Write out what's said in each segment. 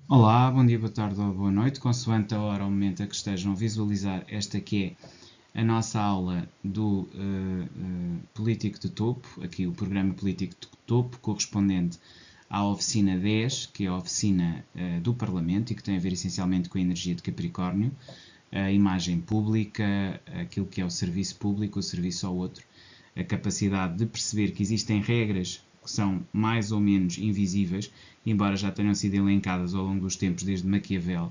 Olá, bom dia, boa tarde ou boa noite, consoante a hora ou momento a que estejam a visualizar esta que é a nossa aula do Político de Topo, aqui o programa Político de Topo, correspondente à oficina 10, que é a oficina do Parlamento e que tem a ver essencialmente com a energia de Capricórnio, a imagem pública, aquilo que é o serviço público, o serviço ao outro, a capacidade de perceber que existem regras que são mais ou menos invisíveis, embora já tenham sido elencadas ao longo dos tempos, desde Maquiavel,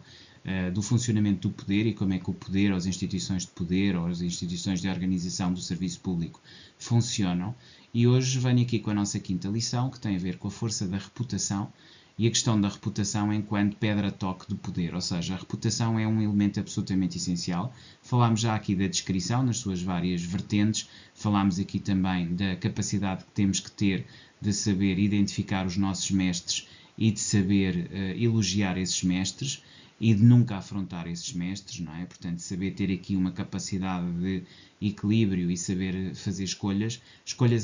do funcionamento do poder e como é que o poder, ou as instituições de poder, ou as instituições de organização do serviço público funcionam. E hoje venho aqui com a nossa quinta lição, que tem a ver com a força da reputação e a questão da reputação enquanto pedra-toque do poder, ou seja, a reputação é um elemento absolutamente essencial. Falámos já aqui da descrição nas suas várias vertentes, falámos aqui também da capacidade que temos que ter de saber identificar os nossos mestres e de saber elogiar esses mestres e de nunca afrontar esses mestres, não é? Portanto, saber ter aqui uma capacidade de equilíbrio e saber fazer escolhas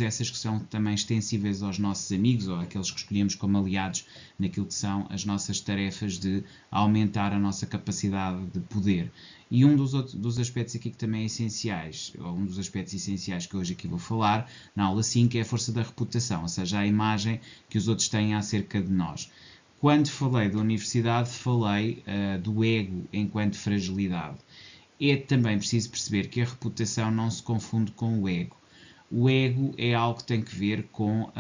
essas que são também extensíveis aos nossos amigos ou aqueles que escolhemos como aliados naquilo que são as nossas tarefas de aumentar a nossa capacidade de poder. E um dos aspectos aqui que também é essenciais, ou um dos aspectos essenciais que hoje aqui vou falar, na aula 5, é a força da reputação, ou seja, a imagem que os outros têm acerca de nós. Quando falei da universidade, falei do ego enquanto fragilidade. É também preciso perceber que a reputação não se confunde com o ego. O ego é algo que tem que ver com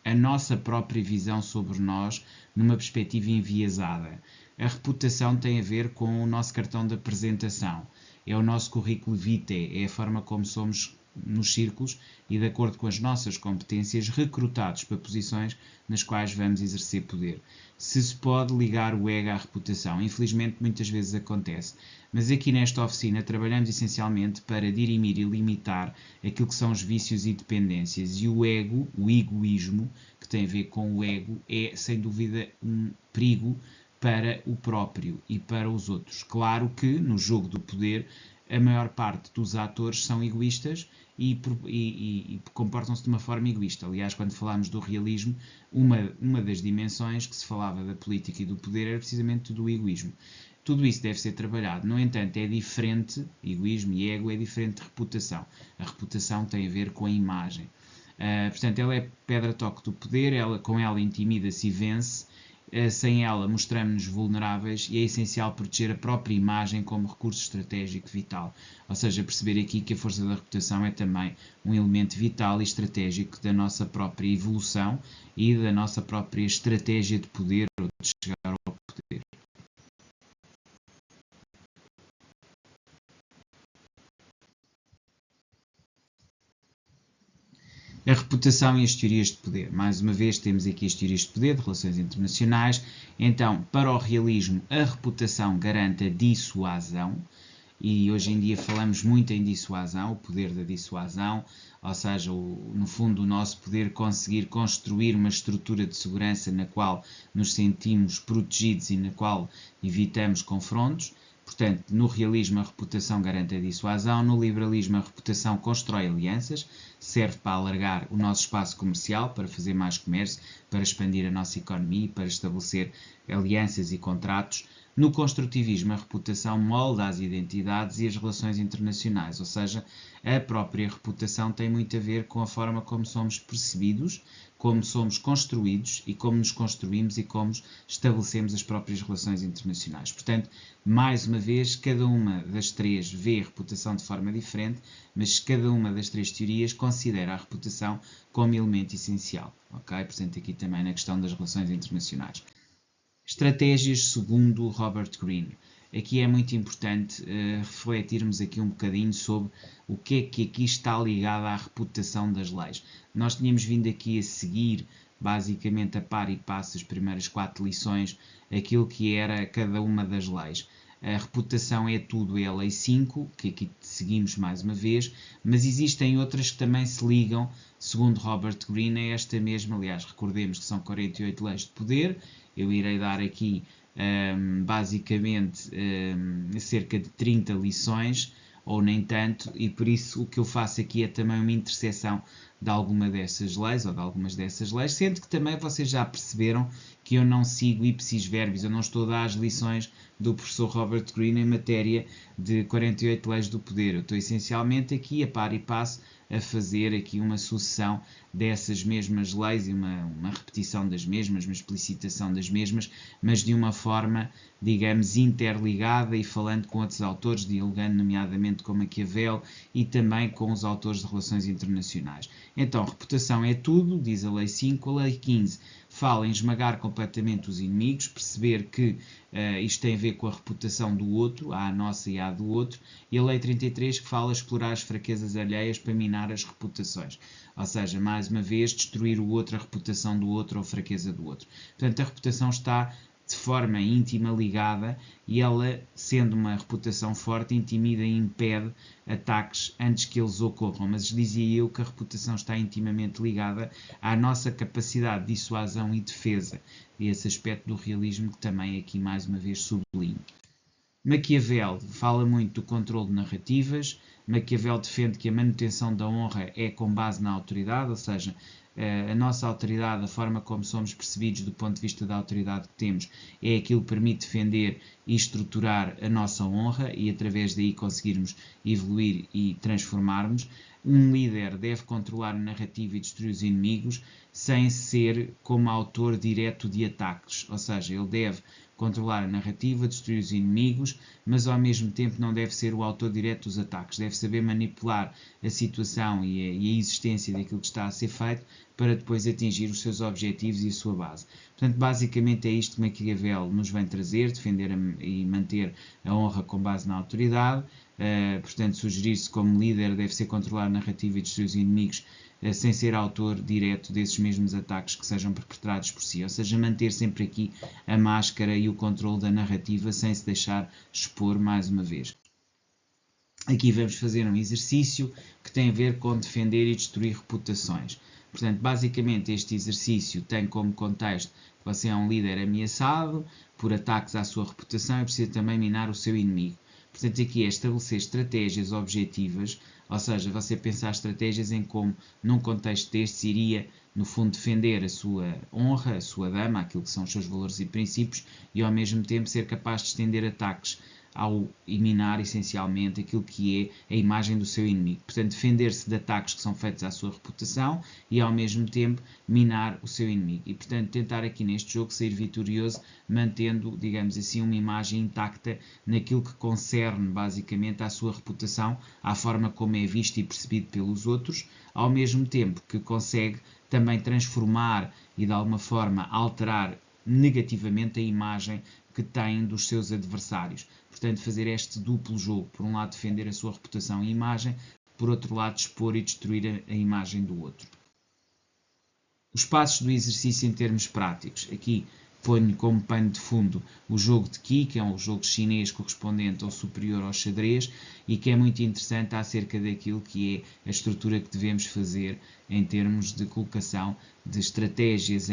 a nossa própria visão sobre nós numa perspectiva enviesada. A reputação tem a ver com o nosso cartão de apresentação. É o nosso currículo vitae, é a forma como somos nos círculos e, de acordo com as nossas competências, recrutados para posições nas quais vamos exercer poder. Se pode ligar o ego à reputação, infelizmente muitas vezes acontece, mas aqui nesta oficina trabalhamos essencialmente para dirimir e limitar aquilo que são os vícios e dependências, e o ego, o egoísmo, que tem a ver com o ego, é sem dúvida um perigo para o próprio e para os outros. Claro que no jogo do poder a maior parte dos atores são egoístas e comportam-se de uma forma egoísta. Aliás, quando falámos do realismo, uma das dimensões que se falava da política e do poder era precisamente do egoísmo. Tudo isso deve ser trabalhado. No entanto, é diferente, egoísmo e ego é diferente de reputação. A reputação tem a ver com a imagem. Portanto, ela é pedra-toque do poder, com ela intimida-se e vence. Sem ela mostramos-nos vulneráveis e é essencial proteger a própria imagem como recurso estratégico vital. Ou seja, perceber aqui que a força da reputação é também um elemento vital e estratégico da nossa própria evolução e da nossa própria estratégia de poder ou de chegar ao poder. A reputação e as teorias de poder. Mais uma vez, temos aqui as teorias de poder, de relações internacionais. Então, para o realismo, a reputação garante a dissuasão, e hoje em dia falamos muito em dissuasão, o poder da dissuasão, ou seja, no fundo, o nosso poder conseguir construir uma estrutura de segurança na qual nos sentimos protegidos e na qual evitamos confrontos. Portanto, no realismo a reputação garante a dissuasão, no liberalismo a reputação constrói alianças, serve para alargar o nosso espaço comercial, para fazer mais comércio, para expandir a nossa economia e para estabelecer alianças e contratos. No construtivismo, a reputação molda as identidades e as relações internacionais, ou seja, a própria reputação tem muito a ver com a forma como somos percebidos, como somos construídos e como nos construímos e como estabelecemos as próprias relações internacionais. Portanto, mais uma vez, cada uma das três vê a reputação de forma diferente, mas cada uma das três teorias considera a reputação como elemento essencial. Ok? Portanto, aqui também na questão das relações internacionais. Estratégias segundo Robert Greene. Aqui é muito importante refletirmos aqui um bocadinho sobre o que é que aqui está ligado à reputação das leis. Nós tínhamos vindo aqui a seguir, basicamente a par e passo, as primeiras 4 lições, aquilo que era cada uma das leis. A reputação é tudo, é a lei 5, que aqui seguimos mais uma vez, mas existem outras que também se ligam, segundo Robert Greene, a esta mesma. Aliás, recordemos que são 48 leis de poder. Eu irei dar aqui, basicamente, cerca de 30 lições, ou nem tanto, e por isso o que eu faço aqui é também uma interseção de alguma dessas leis, ou de algumas dessas leis, sendo que também vocês já perceberam que eu não sigo ipsis verbis, eu não estou a dar as lições do professor Robert Greene em matéria de 48 leis do poder. Eu estou essencialmente aqui a par e passo a fazer aqui uma sucessão dessas mesmas leis e uma repetição das mesmas, uma explicitação das mesmas, mas de uma forma, digamos, interligada e falando com outros autores, dialogando nomeadamente com Maquiavel e também com os autores de relações internacionais. Então, reputação é tudo, diz a Lei 5, a Lei 15 fala em esmagar completamente os inimigos, perceber que isto tem a ver com a reputação do outro, a nossa e a do outro, e a Lei 33 que fala explorar as fraquezas alheias para minar as reputações. Ou seja, mais uma vez, destruir o outro, a reputação do outro ou a fraqueza do outro. Portanto, a reputação está de forma íntima ligada e ela, sendo uma reputação forte, intimida e impede ataques antes que eles ocorram. Mas dizia eu que a reputação está intimamente ligada à nossa capacidade de dissuasão e defesa. E esse aspecto do realismo que também aqui mais uma vez sublinho. Maquiavel fala muito do controle de narrativas. Maquiavel defende que a manutenção da honra é com base na autoridade, ou seja, a nossa autoridade, a forma como somos percebidos do ponto de vista da autoridade que temos, é aquilo que permite defender e estruturar a nossa honra e através daí conseguirmos evoluir e transformarmos. Um líder deve controlar a narrativa e destruir os inimigos sem ser como autor direto de ataques, ou seja, ele deve controlar a narrativa, destruir os inimigos, mas ao mesmo tempo não deve ser o autor direto dos ataques. Deve saber manipular a situação e a existência daquilo que está a ser feito para depois atingir os seus objetivos e a sua base. Portanto, basicamente é isto que Maquiavel nos vem trazer, defender e manter a honra com base na autoridade. Portanto, sugerir-se como líder deve ser controlar a narrativa e destruir os inimigos sem ser autor direto desses mesmos ataques que sejam perpetrados por si, ou seja, manter sempre aqui a máscara e o controle da narrativa sem se deixar expor mais uma vez. Aqui vamos fazer um exercício que tem a ver com defender e destruir reputações. Portanto, basicamente este exercício tem como contexto que você é um líder ameaçado por ataques à sua reputação e precisa também minar o seu inimigo. Portanto, aqui é estabelecer estratégias objetivas, ou seja, você pensar estratégias em como, num contexto destes, iria, no fundo, defender a sua honra, a sua dama, aquilo que são os seus valores e princípios, e ao mesmo tempo ser capaz de estender ataques ao minar, essencialmente, aquilo que é a imagem do seu inimigo. Portanto, defender-se de ataques que são feitos à sua reputação e, ao mesmo tempo, minar o seu inimigo. E, portanto, tentar aqui neste jogo sair vitorioso, mantendo, digamos assim, uma imagem intacta naquilo que concerne, basicamente, à sua reputação, à forma como é visto e percebido pelos outros, ao mesmo tempo que consegue também transformar e, de alguma forma, alterar negativamente a imagem que tem dos seus adversários. Portanto, fazer este duplo jogo, por um lado defender a sua reputação e imagem, por outro lado expor e destruir a imagem do outro. Os passos do exercício em termos práticos. Aqui ponho como pano de fundo o jogo de Qi, que é um jogo chinês correspondente ou superior ao xadrez e que é muito interessante acerca daquilo que é a estrutura que devemos fazer em termos de colocação de estratégias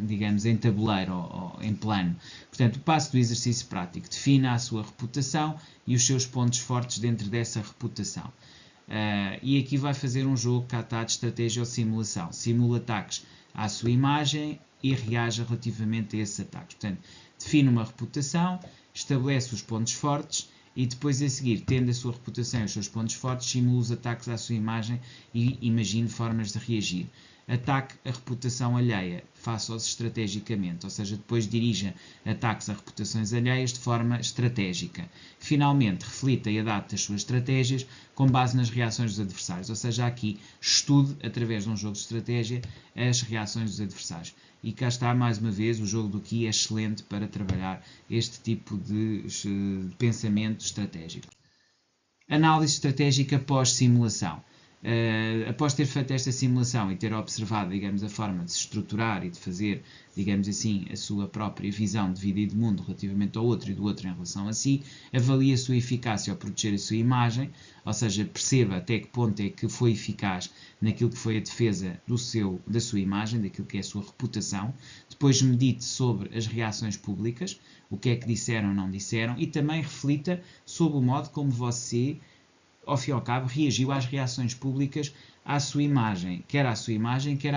digamos, em tabuleiro ou em plano. Portanto, o passo do exercício prático. Defina a sua reputação e os seus pontos fortes dentro dessa reputação. E aqui vai fazer um jogo cá está de estratégia ou simulação. Simula ataques à sua imagem e reage relativamente a esses ataques. Portanto, define uma reputação, estabelece os pontos fortes e depois a seguir, tendo a sua reputação e os seus pontos fortes, simula os ataques à sua imagem e imagine formas de reagir. Ataque a reputação alheia, faça-os estrategicamente, ou seja, depois dirija ataques a reputações alheias de forma estratégica. Finalmente, reflita e adapte as suas estratégias com base nas reações dos adversários, ou seja, aqui estude, através de um jogo de estratégia, as reações dos adversários. E cá está, mais uma vez, o jogo do Qi é excelente para trabalhar este tipo de pensamento estratégico. Análise estratégica pós-simulação. Após ter feito esta simulação e ter observado, digamos, a forma de se estruturar e de fazer, digamos assim, a sua própria visão de vida e de mundo relativamente ao outro e do outro em relação a si, avalie a sua eficácia ao proteger a sua imagem, ou seja, perceba até que ponto é que foi eficaz naquilo que foi a defesa da sua imagem, daquilo que é a sua reputação. Depois medite sobre as reações públicas, o que é que disseram ou não disseram, e também reflita sobre o modo como você, ao fim e ao cabo, reagiu às reações públicas à sua imagem, quer à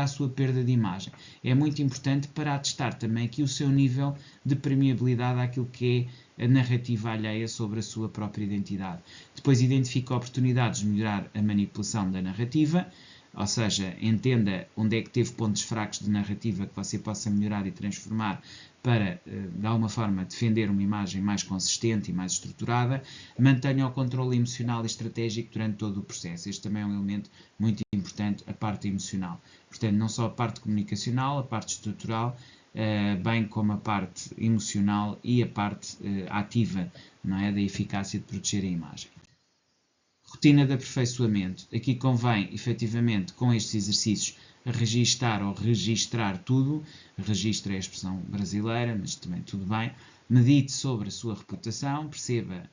sua perda de imagem. É muito importante para atestar também aqui o seu nível de permeabilidade àquilo que é a narrativa alheia sobre a sua própria identidade. Depois identifica oportunidades de melhorar a manipulação da narrativa, ou seja, entenda onde é que teve pontos fracos de narrativa que você possa melhorar e transformar para, de alguma forma, defender uma imagem mais consistente e mais estruturada. Mantenha o controle emocional e estratégico durante todo o processo. Este também é um elemento muito importante, a parte emocional. Portanto, não só a parte comunicacional, a parte estrutural, bem como a parte emocional e a parte ativa, não é, da eficácia de proteger a imagem. Rotina de aperfeiçoamento. Aqui convém, efetivamente, com estes exercícios, registar ou registrar tudo. Registra é a expressão brasileira, mas também tudo bem. Medite sobre a sua reputação, perceba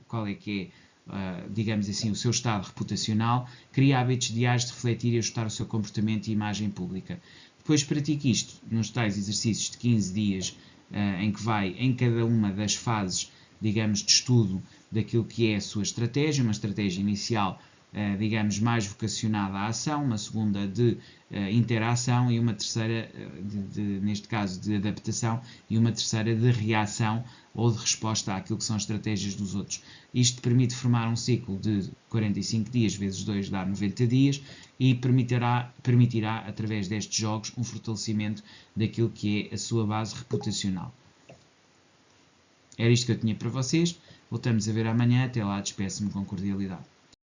qual é que é, digamos assim, o seu estado reputacional. Crie hábitos diários de refletir e ajustar o seu comportamento e imagem pública. Depois pratique isto nos tais exercícios de 15 dias, em que vai em cada uma das fases, digamos, de estudo daquilo que é a sua estratégia, uma estratégia inicial, digamos, mais vocacionada à ação, uma segunda de interação e uma terceira, neste caso, de adaptação e uma terceira de reação ou de resposta àquilo que são as estratégias dos outros. Isto permite formar um ciclo de 45 dias vezes 2 dá 90 dias e permitirá, através destes jogos, um fortalecimento daquilo que é a sua base reputacional. Era isto que eu tinha para vocês. Voltamos a ver amanhã. Até lá, despeço-me com cordialidade.